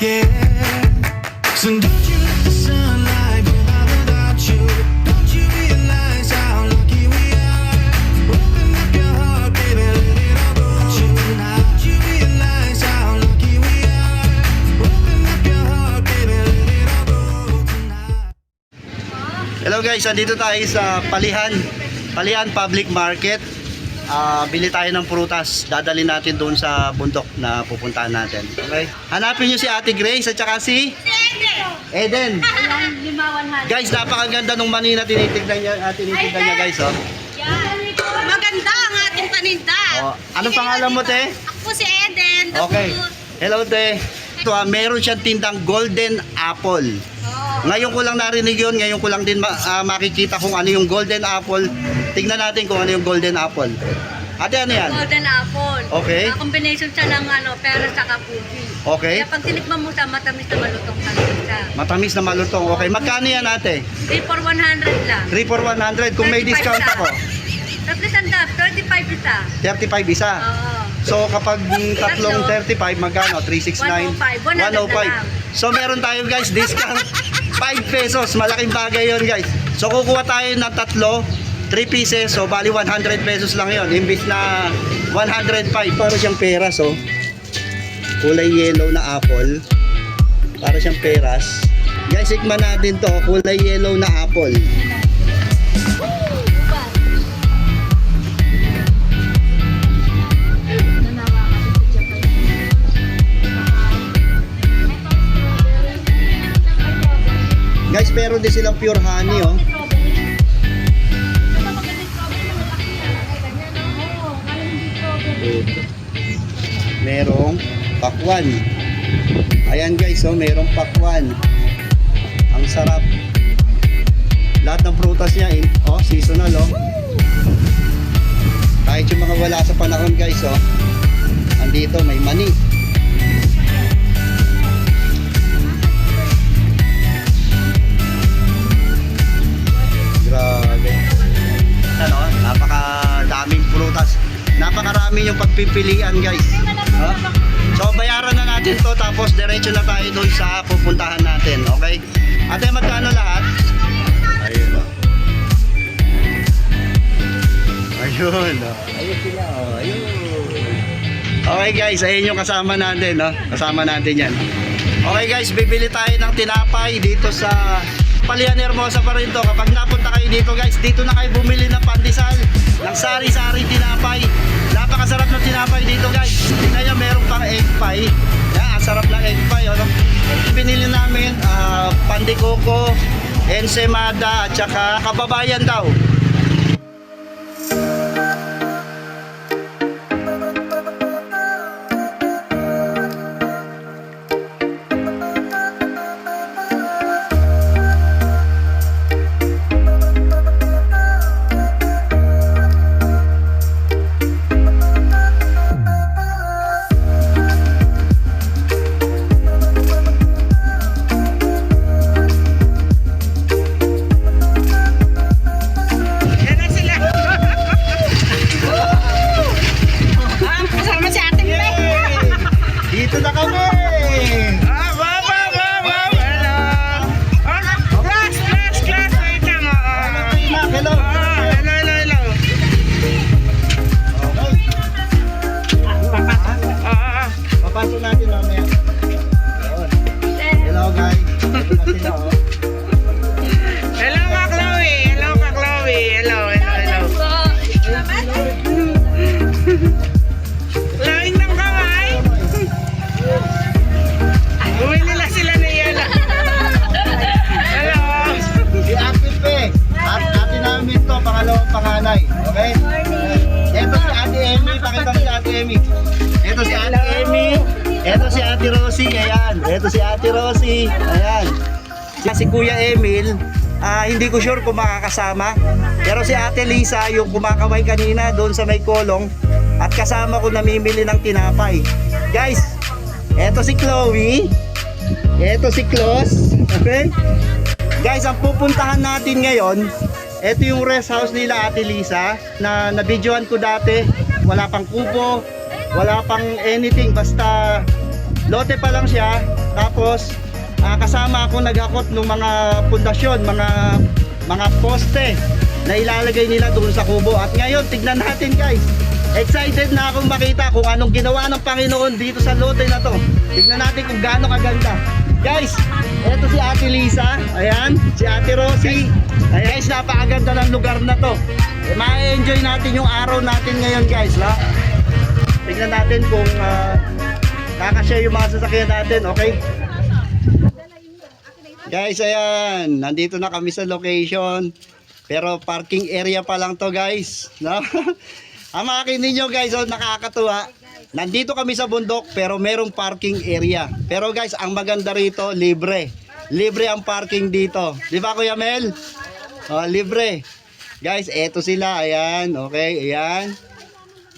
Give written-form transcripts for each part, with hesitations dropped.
Yeah. So don't you let the sunlight burn out without you. Don't you realize how lucky we are? Open up your heart, baby, let it all go tonight. Don't you realize how lucky we are? Open up your heart, baby, let it all go tonight. Hello guys, andito tayo sa Palihan Public Market. Bili tayo ng prutas. Dadalhin natin doon sa bundok na pupuntahan natin. Okay? Hanapin nyo si Ate Grace at saka si Eden. Guys, napakaganda nung mani na tinitignan niya guys. Oh. Maganda ang ating paninda. Oh, anong pangalan mo, te? Ako si Eden. Okay. Hello, te. Ito, meron siyang tindang golden apple. Ngayon ko lang narinig yun. Ngayon ko lang din makikita kung ano yung golden apple. Tingnan natin kung ano yung golden apple. Ate, ano yan? Golden apple. Okay. Combination siya ng peras at pugi. Okay. Kaya pag tinikman mo siya, matamis na malutong talaga siya. Matamis na malutong. Okay. Magkano yan, ate? 3 for 100 lang. 3 for 100. Kung may 35 discount isa. ako. Tapos sandap, 35 isa. 35 isa. Oo. So kapag tatlong 35, magkano? 369? 105. 105. So meron tayo guys, discount 5 pesos. Malaking bagay yon guys. So kukuha tayo ng tatlo, 3 pieces. So bali 100 pesos lang yon. Imbis na 105. Para siyang peras, oh. Kulay yellow na apple. Para siyang peras. Guys, ikman natin to. Kulay yellow na apple. Guys, meron din silang pure honey, oh. Merong pakwan. Ayan guys, oh, merong pakwan. Ang sarap. Lahat ng prutas niya, oh, seasonal, oh. Kahit yung mga wala sa panahon guys, oh. Andito may mani. Grabe. Ano, napakadaming prutas. Napakarami yung pagpipilian, guys. Huh? So bayaran na natin to, tapos diretso na tayo doon sa pupuntahan natin. Okay? Ate, magkano lahat? Ayun, oh. Ayun, oh. Ayun sila, oh. Ayun. Okay guys, ayun yung kasama natin, no? Kasama natin yan. Okay guys, bibili tayo ng tinapay dito sa Palihan Hermosa pa rin to. Kapag napunta kayo dito guys, dito na kayo bumili ng pandesal, ng sari-sari tinapay. Napakasarap ng tinapay dito guys. Tingnan nyo, meron pang egg pie. Yan, ang sarap ng egg pie, oh. Binili namin pandikoko, ensemada, at saka kababayan daw. Dito na kami! Hello! Papasok natin mamaya. Hello guys! Ito na sila, oh. Hello ka Chloe! Hello ka Chloe! Hello, hello, hello. Laing ng kamay! Bumili na sila na yan. Hello! Si Apil Pe! Ate namin to, pangalawang panganay. Okay? Ito si Ate Emmy. Pakita mo si Ate Emmy. Ito si Ate Emmy. Ito si Ate Rosie. Ayan. Ito si Ate Rosie. Ayan. Si Kuya Emil, hindi ko sure kung makakasama. Pero si Ate Lisa, yung kumakamay kanina doon sa may kolong, at kasama ko namimili ng tinapay. Guys, eto si Chloe. Eto si Klaus. Okay? Guys, ang pupuntahan natin ngayon, eto yung rest house nila Ate Lisa na nabidyohan ko dati. Wala pang kubo, wala pang anything, basta Lote pa lang siya. Tapos kasama ako naghakot ng mga pundasyon, mga poste na ilalagay nila doon sa kubo. At ngayon, tignan natin guys. Excited na akong makita kung anong ginawa ng Panginoon dito sa lote na to. Tignan natin kung gaano kaganda. Guys, eto si Ate Lisa. Ayan, si Ate Rosie. Ayan guys, napakaganda ng lugar na to. Ma-enjoy natin yung araw natin ngayon guys. Ha? Tignan natin kung kakasya yung mga sasakyan natin. Okay? Guys, ayan. Nandito na kami sa location. Pero parking area pa lang to guys. No? Ang makikita ninyo guys, oh, nakakatuwa. Nandito kami sa bundok pero merong parking area. Pero guys, ang maganda rito, libre. Libre ang parking dito. Di ba Kuya Mel? Oh, libre. Guys, eto sila. Ayan. Okay, ayan.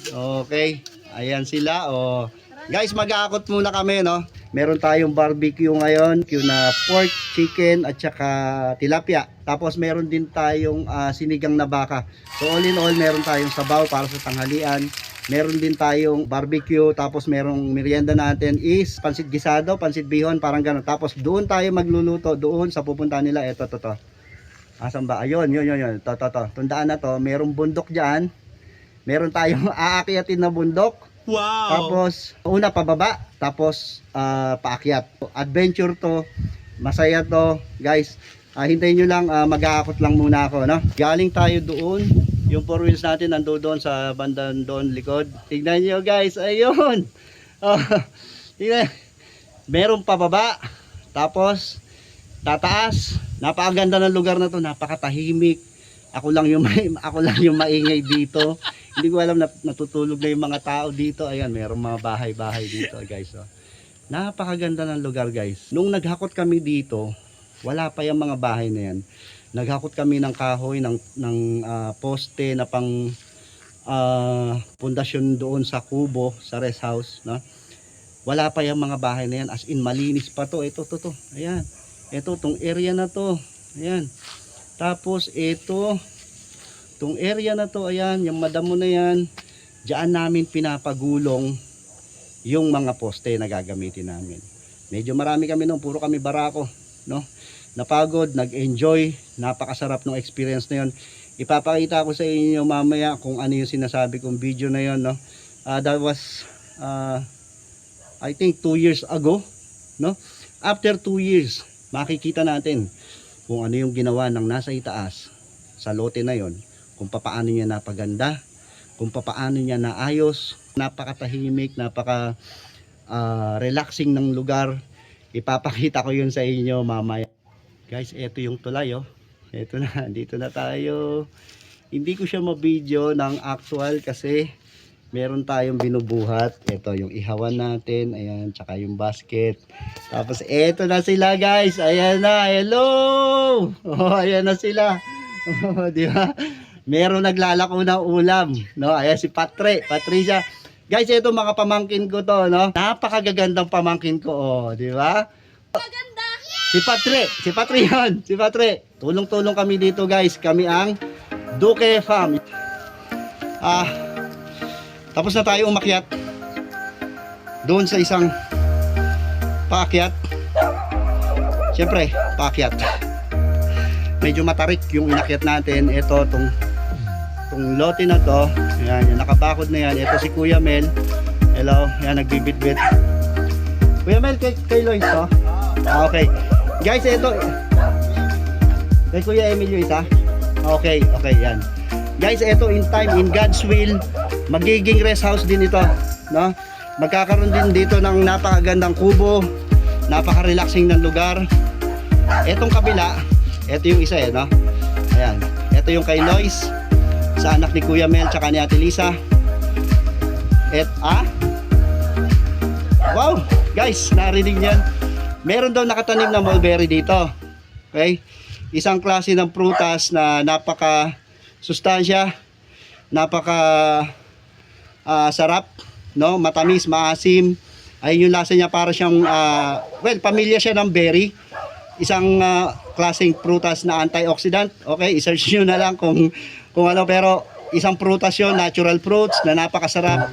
Okay. Ayan sila. Oh. Guys, mag-aakot muna kami, no? Meron tayong barbecue ngayon, na pork, chicken at saka tilapia. Tapos meron din tayong sinigang na baka. So all in all, meron tayong sabaw para sa tanghalian. Meron din tayong barbecue, tapos merong merienda natin is pansit gisado, pansit bihon, parang gano'n. Tapos doon tayo magluluto, doon sa pupunta nila. Eto, to. Asan ba? Ayun, yun. To. Tundaan na to, merong bundok dyan. Meron tayong aakyatin na bundok. Wow. Tapos una pababa, tapos paakyat. Adventure to, masaya to, guys. Hintayin nyo lang, mag-aakot lang muna ako, no? Galing tayo doon, yung 4 wheels natin nandoon sa bandang doon likod. Tignan nyo guys, ayun. Tignan. Meron pababa, tapos tataas. Napakaganda ng lugar na to, napakatahimik. Ako lang yung maingay dito. Hindi ko alam na natutulog na yung mga tao dito. Ayan, mayroong mga bahay-bahay dito, guys. Oh. Napakaganda ng lugar, guys. Nung naghakot kami dito, wala pa yung mga bahay na yan. Naghakot kami ng kahoy, ng poste na pang pundasyon doon sa kubo, sa rest house. No? Wala pa yung mga bahay na yan. As in, malinis pa to. Ito. Ayan. Ito, tong area na to. Ayan. Tapos ito, itong area na to, ayan, yung madamo na yan, diyan namin pinapagulong yung mga poste na gagamitin namin. Medyo marami kami nung, puro kami barako, no? Napagod, nag-enjoy, napakasarap ng experience na yun. Ipapakita ko sa inyo mamaya kung ano yung sinasabi kong video na yun, no? That was, I think 2 years ago, no? After 2 years, makikita natin kung ano yung ginawa ng nasa itaas sa lote na yon, kung papaano niya napaganda, kung papaano niya naayos, napakatahimik, napaka relaxing ng lugar. Ipapakita ko yun sa inyo mamaya. Guys, eto yung tulay, oh. Eto na, dito na tayo. Hindi ko siya ma-video ng actual kasi meron tayong binubuhat. Ito yung ihawan natin, ayan, tsaka yung basket. Tapos eto na sila guys, ayan na, hello! Oh, ayan na sila. Oh, di ba? Meron naglalako ng ulam, no? Ayan si Patricia. Guys, ito mga pamangkin ko to, no? Napakagagandang pamangkin ko, oh, di ba? Maganda. Si Patre. Tulong-tulong kami dito guys. Kami ang Duque Fam. Tapos na tayo umakyat doon sa isang paakyat. Siyempre, paakyat. Medyo matarik yung inakyat natin. Ito, tong lote na to. Ayan, yung nakabakod na yan. Ito si Kuya Mel. Hello, yan, nagbibit-bit. Kuya Mel, kay Lois to? Okay. Guys, ito. Kay Kuya Emilio isa? Okay, yan. Guys, ito in time, in God's will, magiging rest house din ito, no? Magkakaroon din dito ng napakagandang kubo, napaka-relaxing ng lugar. Etong kabila, ito yung isa, no? Ayan, ito yung kay Lois, sa anak ni Kuya Mel, tsaka ni Ate Lisa. Wow, guys, narinig niyan. Meron daw nakatanim na mulberry dito. Okay? Isang klase ng prutas na napaka sustansya, napaka sarap, no? Matamis, maasim. Ayun yung lasa niya, para siyang pamilya siya ng berry. Isang klaseng prutas na antioxidant. Okay, i-search niyo na lang kung ano, pero isang prutas 'yon, natural fruits na napakasarap.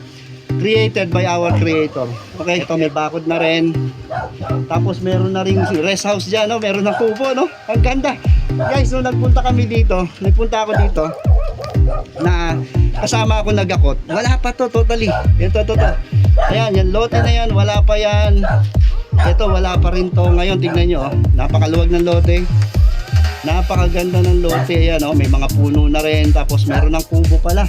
created by our creator. Okay, ito may bakod na rin. Tapos meron na rin rest house dyan, no? Meron na kubo, no? Ang ganda. Guys, nung nagpunta ako dito, na kasama ako nagakot, wala pa to totally. Ito. Ayan, yan lote na yan, wala pa yan. Ito, wala pa rin to. Ngayon, tignan nyo, oh. Napakaluwag ng lote. Napakaganda ng lote. Ayan, oh. May mga puno na rin. Tapos meron ng kubo pala.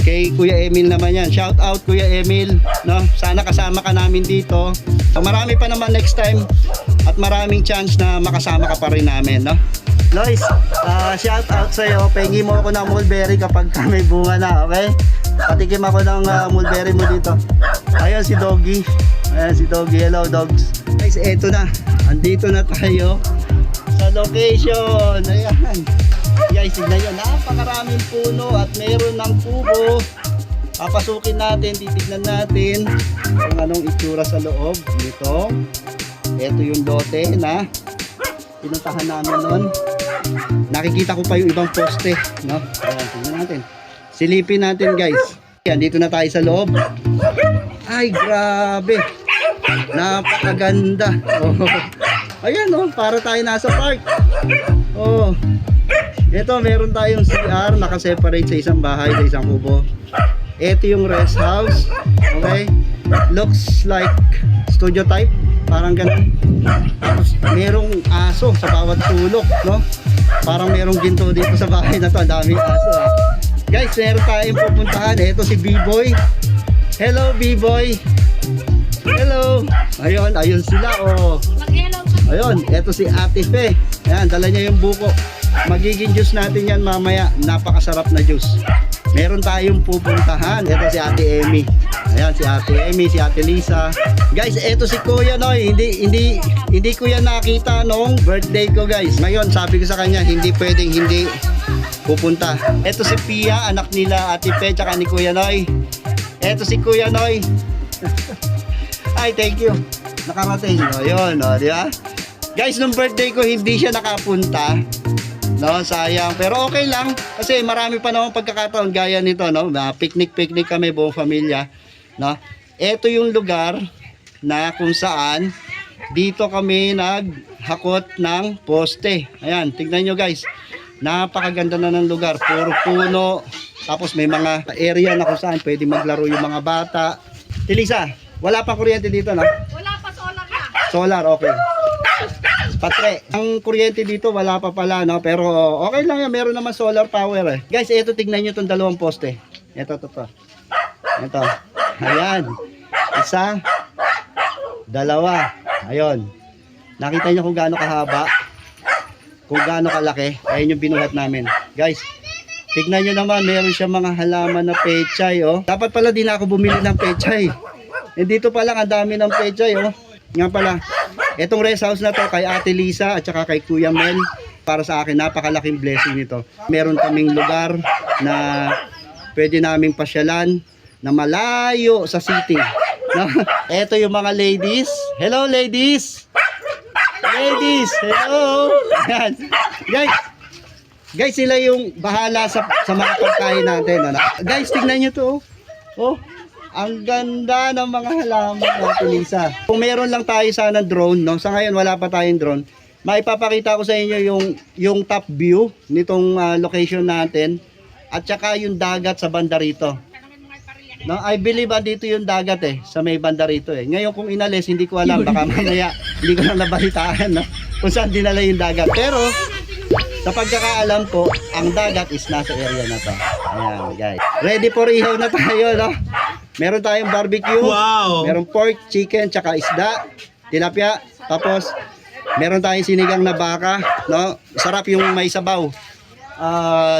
Kay Kuya Emil naman yan. Shout out Kuya Emil, no? Sana kasama ka namin dito. Marami pa naman next time. At maraming chance na makasama ka pa rin namin, no? Lois, shout out sa'yo. Pengi mo ako ng mulberry kapag may bunga na, okay? Patikim ako ng mulberry mo dito. Ayun si Doggy. Ayan si Doggy. Hello dogs. Guys, eto na. Andito na tayo sa location. Ayan. Guys, tignan nyo. Napakaraming puno at meron ng kubo. Papasukin natin, titignan natin kung anong itsura sa loob nito. Ito yung lote na pinuntahan namin noon. Nakikita ko pa yung ibang poste, no? Ayan, tignan natin. Silipin natin, guys. Ayan, dito na tayo sa loob. Ay, grabe. Napakaganda. Oh. Ayan, oh, para tayo nasa park. Oh. Ito, meron tayong CR nakaseparate sa isang bahay, sa isang kubo. Ito yung rest house. Okay? Looks like studio type. Parang ganun. Tapos, merong aso sa bawat sulok, no? Parang merong ginto dito sa bahay na to. Ang daming aso, ah. Guys, meron tayong pupuntahan. Ito si B-Boy. Hello, B-Boy. Hello. Ayun sila, oh. Ayun, ito si Ate Fe. Ayan, dala niya yung buko. Magiging juice natin yan mamaya. Napakasarap na juice. Meron tayong pupuntahan. Ito si Ate Emmy. Ayan, si Ate Emmy, si Ate Lisa. Guys, ito si Kuya Noy. Hindi ko yan nakita nung birthday ko, guys. Ngayon, sabi ko sa kanya, hindi pwedeng hindi pupunta. Ito si Pia, anak nila Ate Fe, tsaka ni Kuya Noy. Ito si Kuya Noy. Ay, thank you. Nakarating. O, yun, o, di ba? Guys, nung birthday ko, hindi siya nakapunta. No, sayang. Pero okay lang. Kasi marami pa naman pagkakataon gaya nito, no? Picnic kami, buong pamilya. No? Ito yung lugar na kung saan dito kami naghakot ng poste. Ayan, tignan nyo guys. Napakaganda na ng lugar. Puro puno. Tapos may mga area na kung saan pwede maglaro yung mga bata. Tilisa, wala pang kuryente dito, no? Wala pa, solar na. Solar, okay. Patre, ang kuryente dito wala pa pala, no? Pero okay lang yan, meron naman solar power eh. Guys, ito tignan nyo itong dalawang poste. Ito. Ito. Ayan. Isa. Dalawa. Ayun. Nakita nyo kung gaano kahaba. Kung gaano kalaki. Ayun yung binuhat namin. Guys, tignan nyo naman, meron siya mga halaman na pechay, oh. Dapat pala din ako bumili ng pechay. Eh, dito pa lang ang dami ng pechay, oh. Nga pala, etong rest house na to kay Ate Lisa at saka kay Kuya Mel, para sa akin napakalaking blessing nito. Meron kaming lugar na pwede naming pasyalan na malayo sa city. No? Eto yung mga ladies. Hello ladies. Ladies, hello. Ayan. Guys, sila yung bahala sa mga pagkain natin. Ano? Guys, tignan nyo to. Oh. Ang ganda ng mga halaman natin, Lisa. Kung meron lang tayo sana drone, no? Sa ngayon wala pa tayong drone. Maipapakita ko sa inyo yung top view nitong location natin at saka yung dagat sa banda rito. No, I believe dito yung dagat eh, sa may banda rito eh. Ngayon kung inalis, hindi ko alam, baka mamaya hindi ko lang nabalitaan, no? Kung saan dinala yung dagat. Pero sa pagkakaalam ko, ang dagat is nasa area na to. Ayan, guys. Ready for ihaw na tayo, no? Meron tayong barbecue. Wow! Meron pork, chicken, tsaka isda, tilapia. Tapos, meron tayong sinigang na baka, no? Sarap yung may sabaw.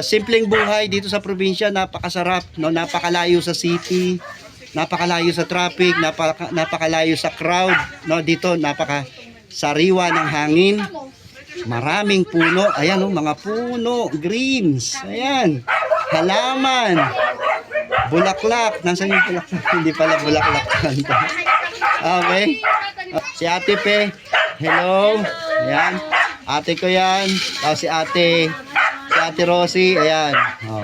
Simpleng buhay dito sa probinsya, napakasarap, no? Napakalayo sa city, napakalayo sa traffic, napakalayo sa crowd, no? Dito, napakasariwa ng hangin. Maraming puno. Ayan, oh, mga puno, greens. Ayan. Halaman. Bulaklak. Nasaan yung bulaklak? Hindi pala bulaklak. Okay. Si Ate Pe. Hello. Ayan. Ate ko yan. Tapos si Ate Rosie. Ayan. Oh.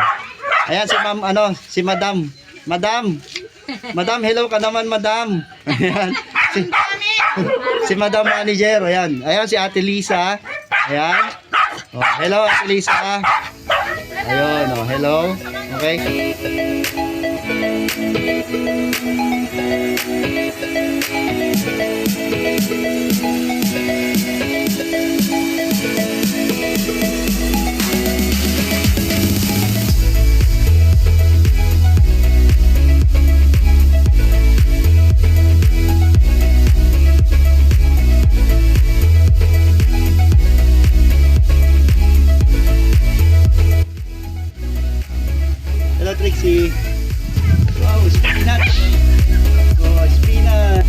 Ayan si Ma'am, si Madam. Madam. Madam, hello ka naman, madam. Ayan. Si Madam Manager, ayan. Ayan si Ate Lisa. Ayan. Oh, hello Ate Lisa. Ayun, oh, hello. Okay. Hello Trixie. Wow, spinach. Oh, spinach.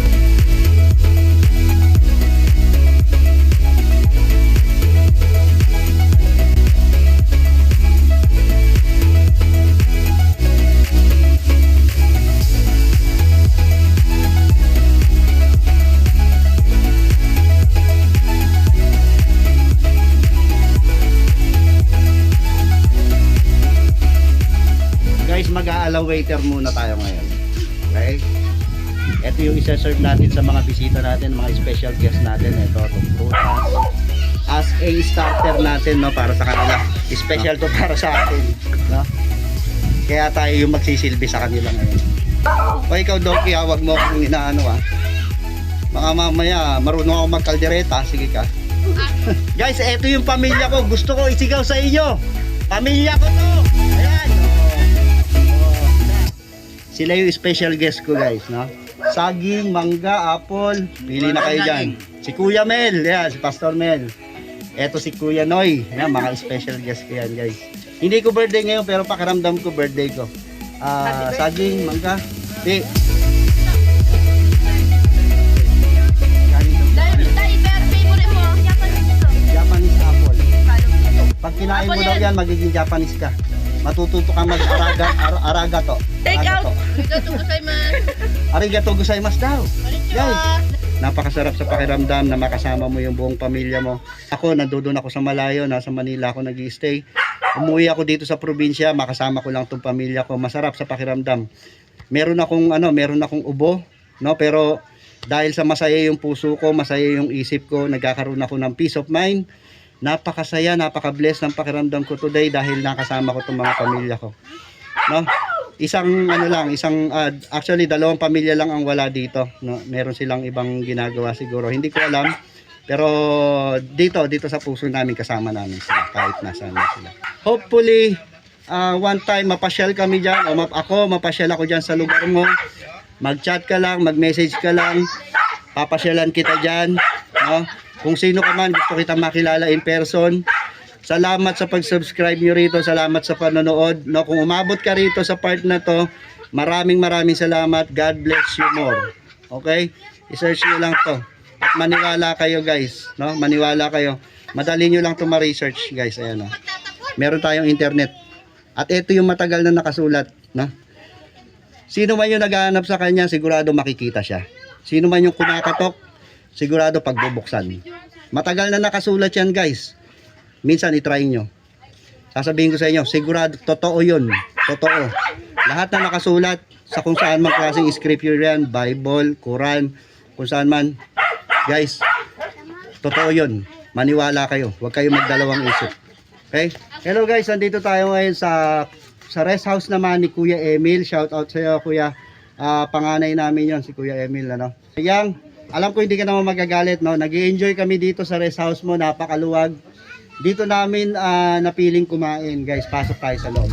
Guys, mag-a-allow waiter muna tayo ngayon. Okay? Ito yung isa-serve natin sa mga bisita natin, mga special guest natin. Ito, itong prutas. As a starter natin, no, para sa kanila. Special to para sa atin. No? Kaya tayo yung magsisilbi sa kanila ngayon. O ikaw, Doki, wag mo akong inaano, ha. Mga mamaya, marunong ako magkaldereta. Sige ka. Guys, ito yung pamilya ko. Gusto ko isigaw sa inyo. Pamilya ko to. Ayan. Sila yung special guest ko, guys, no? Saging, mangga, apple, pili na kayo dyan. Si Kuya Mel, yan, si Pastor Mel. Eto si Kuya Noy, yan, mga special guest ko yan, guys. Hindi ko birthday ngayon, pero pakiramdam ko birthday ko. Saging, mangga, di. Japanese apple. Pag kinain mo daw yan, magiging Japanese ka. Matututo kang mag-araga to. Take out! Arigato gozaimasu daw. Guys, napakasarap sa pakiramdam na makasama mo yung buong pamilya mo. Ako, nandoon ako sa malayo, nasa Manila ako nag-i-stay. Umuwi ako dito sa probinsya, makasama ko lang tong pamilya ko. Masarap sa pakiramdam. Meron akong ubo, no? Pero dahil sa masaya yung puso ko, masaya yung isip ko, nagkakaroon ako ng peace of mind. Napakasaya, napaka-bless ng pakiramdam ko today dahil nakasama ko tong mga pamilya ko. No? Actually dalawang pamilya lang ang wala dito, no? Meron silang ibang ginagawa siguro. Hindi ko alam. Pero dito sa puso namin kasama namin sila kahit nasaan na sila. Hopefully one time mapasyal kami diyan o mapasyal ako diyan sa lugar mo. Mag-chat ka lang, mag-message ka lang. Papasyalan kita diyan, no? Kung sino ka man, gusto kita makilala in person. Salamat sa pag-subscribe nyo rito. Salamat sa panonood. No, kung umabot ka rito sa part na to, maraming salamat. God bless you more. Okay? I-search nyo lang to. At maniwala kayo, guys. No? Maniwala kayo. Madali nyo lang to ma-research, guys. Ayan, no? Meron tayong internet. At ito yung matagal na nakasulat. No? Sino man yung naghahanap sa kanya, sigurado makikita siya. Sino man yung kumakatok, sigurado pagbubuksan. Matagal na nakasulat yan, guys. Minsan itry nyo. Sasabihin ko sa inyo, sigurado, totoo yun. Totoo. Lahat na nakasulat sa kung saan man klaseng scripture yan, Bible, Quran, kung saan man. Guys, totoo yun. Maniwala kayo. Huwag kayo magdalawang isip. Okay? Hello guys, nandito tayo ngayon sa rest house naman ni Kuya Emil. Shout out sa iyo, Kuya. Panganay namin yon si Kuya Emil. Ano? Yang, alam ko hindi ka naman magagalit. No? Nag-i-enjoy kami dito sa rest house mo. Napakaluwag. Dito namin napiling kumain. Guys, pasok tayo sa loob.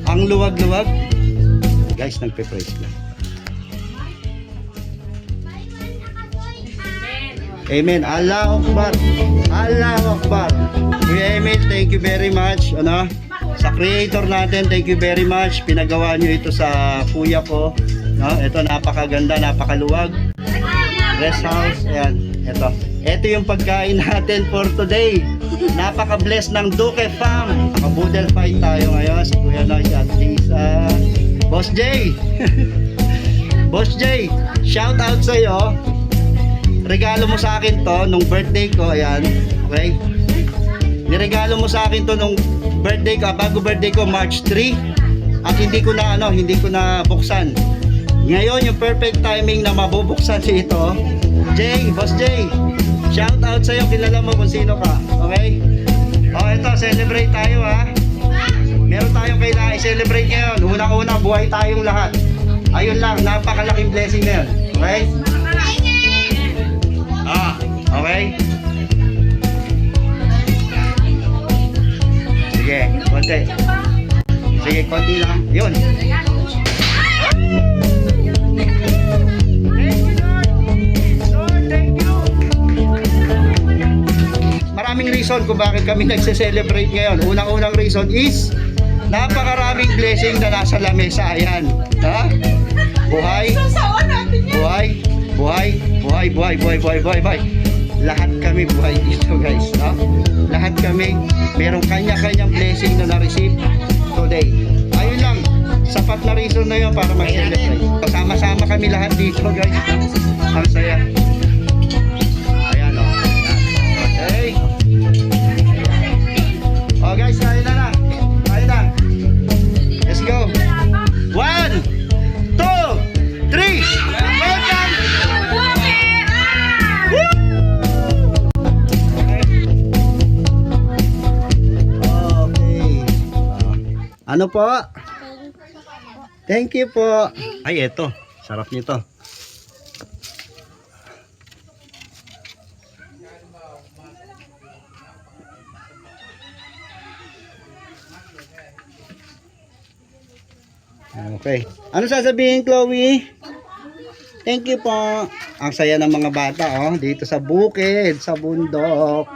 Ang luwag-luwag. Guys, nagpe-praise na. Amen. Allahu Akbar. Allahu Akbar. Kuya Emil, thank you very much. Ano? Sa creator natin, thank you very much. Pinagawa nyo ito sa kuya ko. No? Ito, napakaganda, napakaluwag. Rest house. Ayan. Ito. Ito yung pagkain natin for today. Napaka-bless ng Duque Fam. Naka-boodle fight tayo ngayon. Si Kuya Noy at Lisa. Boss J. Boss J, shout out sa iyo. Regalo mo sa akin to nung birthday ko. Ayan. Okay? Niregalo mo sa akin to nung birthday ko, bago birthday ko, March 3. At hindi ko na buksan. Ngayon, yung perfect timing na mabubuksan ito. Jay, Boss Jay, shout out sa'yo. Kilala mo kung sino ka. Okay? O, ito, celebrate tayo ha. Meron tayong kailangan i-celebrate ngayon. Unang-una, buhay tayong lahat. Ayun lang, napakalaking blessing na yun. Okay? Okay? Sige, konti. Sige, konti lang. Yun. Maraming reason kung bakit kami nagse-celebrate ngayon. Unang-unang reason is napakaraming blessing na nasa lamesa. Ayan. Ha? Buhay. Buhay. Buhay. Buhay. Buhay. Buhay. Buhay. Buhay. Buhay. Lahat kami buhay dito, guys. Ha? Lahat kami merong kanya-kanyang blessing na na-receive today. Ayun lang. Sapat na reason na yun para mag-celebrate. Kasama-sama kami lahat dito, guys. Ang saya. Ayan, o. Okay. O, guys, kaya na. Kaya na. Let's go. 1, 2, 3. Welcome! Woo! Okay. Ano po? Thank you po. Ay, eto. Sarap nito. Okay. Ano sasabihin, Chloe? Thank you po. Ang saya ng mga bata, oh. Dito sa bukid, sa bundok.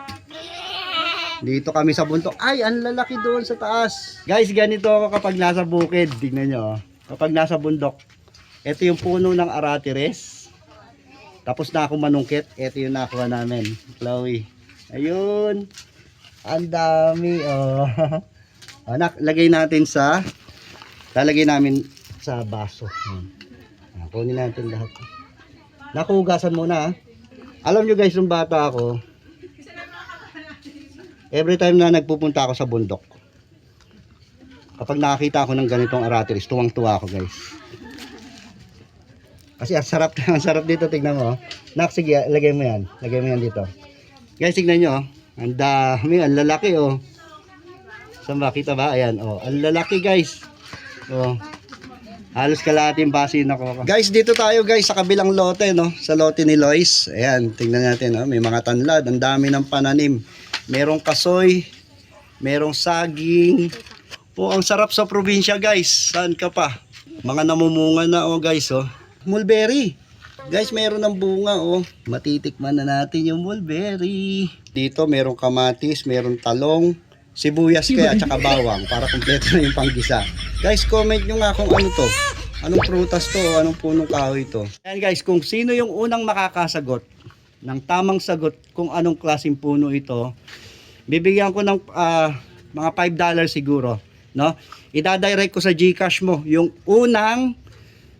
Dito kami sa bundok. Ay, ang lalaki doon sa taas. Guys, ganito ako kapag nasa bukid. Tignan nyo, oh. Kapag nasa bundok. Ito yung puno ng aratiles. Tapos na ako manungkit. Ito yung nakuha namin. Chloe. Ayun. Ang dami, oh. Anak, lagay natin sa... Lalagay namin sa baso. Kunin natin lahat. Nakuhugasan muna. Alam nyo guys, nung bata ako, every time na nagpupunta ako sa bundok, kapag nakakita ako ng ganitong aratilis, tuwang-tuwa ako guys. Kasi ang sarap dito, tignan mo. Nak, sige, lagay mo yan. Lagay mo yan dito. Guys, tignan nyo. Ang dami, ang lalaki oh. Saan ba? Kita ba? Ayan oh. Ang lalaki guys. Oh. Halos kalahating basin ako. Guys, dito tayo guys sa kabilang lote, no? Sa lote ni Lois. Ayan, tingnan natin, oh. May mga tanlad, ang dami ng pananim. Merong kasoy, merong saging. Po, ang sarap sa probinsya, guys. Saan ka pa? Mga namumunga na, oh, guys, oh. Mulberry. Guys, meron ng bunga, oh. Matitikman na natin yung mulberry. Dito merong kamatis, merong talong, sibuyas kaya tsaka bawang para kumpleto na yung panggisa. Guys, comment nyo nga kung ano to. Anong prutas to o anong punong kahoy to. Ayan guys, kung sino yung unang makakasagot ng tamang sagot kung anong klaseng puno ito, bibigyan ko ng mga $5 siguro. No? Ida-direct ko sa GCash mo yung unang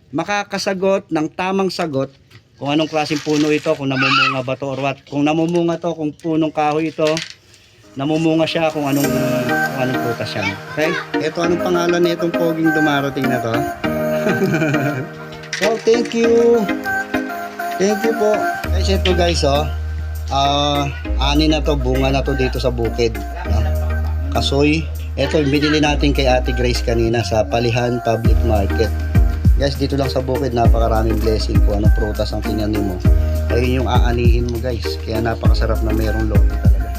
makakasagot ng tamang sagot kung anong klaseng puno ito, kung namumunga ba to or what. Kung namumunga to, kung punong kahoy ito, namumunga siya kung anong prutas siya. Okay? Ito, anong pangalan nitong poging dumarating na to? So, thank you. Thank you po. Guys, ito guys, oh. Ani na to, bunga na to dito sa bukid. Kasoy. Ito, binili natin kay Ate Grace kanina sa Palihan Public Market. Guys, dito lang sa bukid, napakaraming blessing kung anong prutas ang tinanim mo. Ayun yung aanihin mo guys. Kaya napakasarap na mayroong lote talaga.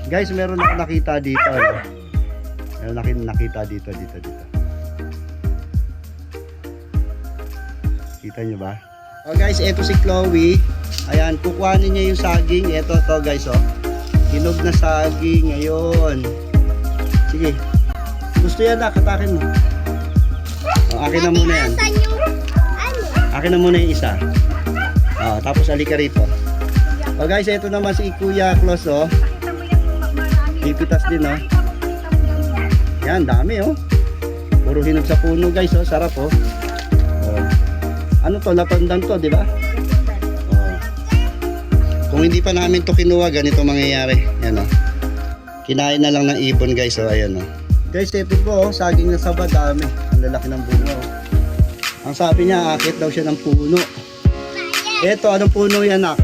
Guys, meron ako nakita dito. Ano? Meron nakita dito. Kita nyo ba? Oh guys, eto si Chloe. Ayan, kukuhanin niya yung saging. Eto to guys, oh. Hinog na saging. Ayun. Sige. Gusto yan na, katakin mo. Oh, akin na muna yan. Akin na muna yung isa. Oh, tapos alika rito. Oh guys, eto naman si Kuya Klos, oh. Pipitas din, oh. Yan, dami, oh. Puro hinog sa puno, guys, oh. Sarap, oh. Oh. Ano to? Lapandan to, di ba? Oh. Kung hindi pa namin to kinuha, ganito mangyayari. Yan, oh. Kinain na lang ng ibon, guys, oh. Ayan, oh. Guys, ito po, oh. Saging na saba, dami. Ang lalaki ng bunga, oh. Ang sabi niya, akit daw siya ng puno. Ito, anong puno yan, nak?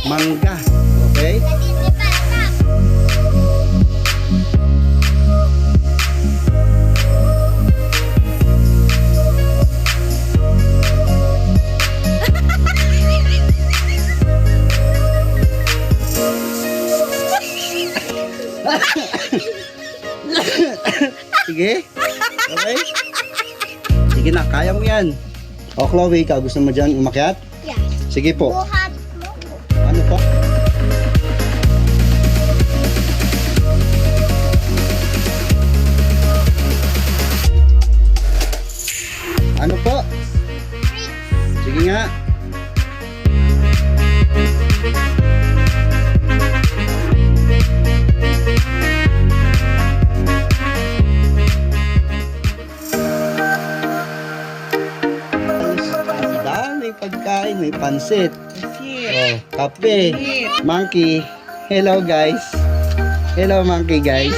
Mangga. Okay? Sige. Okay? Sige na, kaya mo yan. O, Chloe, ikaw gusto mo dyan umakyat? Yeah. Sige po. Buhat mo. Ano po? Ano po? Sige nga. Ang daming pagkain, may pansit. Oh, kape. Monkey. Hello guys. Hello monkey guys.